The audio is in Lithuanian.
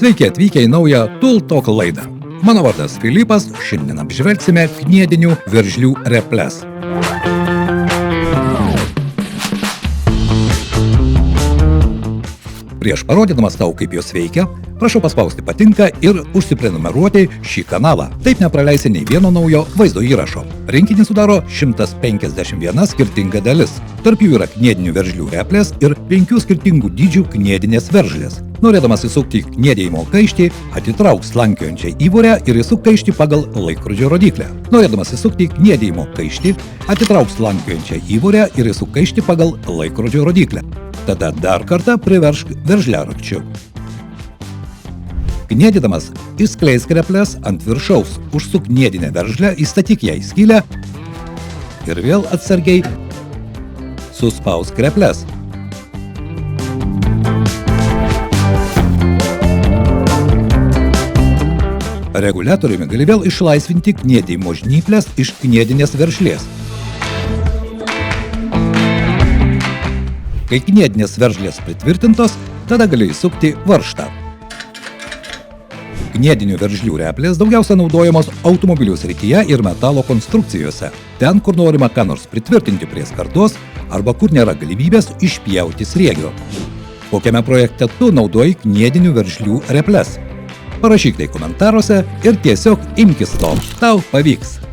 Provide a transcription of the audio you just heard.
Sveiki atvykę į naują Tool Talk laidą. Mano vardas Filipas, šiandien apžvelgsime kniedinių veržlių reples. Prieš parodydamas tau, kaip jos veikia, prašau paspausti patinka ir užsiprenumeruoti šį kanalą. Taip nepraleisi nei vieno naujo vaizdo įrašo. Rinkinį sudaro 151 skirtinga dalis. Tarp jų yra kniedinių veržlių replės ir 5 skirtingų dydžių kniedinės veržlės. Norėdamas įsukti kniedėjimo kaištį, atitrauk slankiojančią įvorę ir įsuk kaištį pagal laikrodžio rodyklę. Norėdamas įsukti kniedėjimo kaištį, atitrauk slankiojančią įvorę ir įsuk kaištį pagal laikrodžio rodyklę. Tada dar kartą priveršk veržliarakčiu. Kniedydamas išskleisk reples ant viršaus, užsuk kniedinę veržlę, įstatyk ją į skylę ir vėl atsargiai suspausk reples. Reguliatoriumi gali vėl išlaisvinti kniedėjimo žnyples iš kniedinės veržlės. Kai kniedinės veržlės pritvirtintos, tada gali įsukti varžtą. Kniedinių veržlių replės daugiausia naudojamos automobilių srityje ir metalo konstrukcijose. Ten, kur norima ką nors pritvirtinti prie skardos arba kur nėra galimybės išpjauti sriegio. Kokiame projekte tu naudoji kniedinių veržlių reples? Parašyk tai komentaruose ir tiesiog imkis to. Tau pavyks.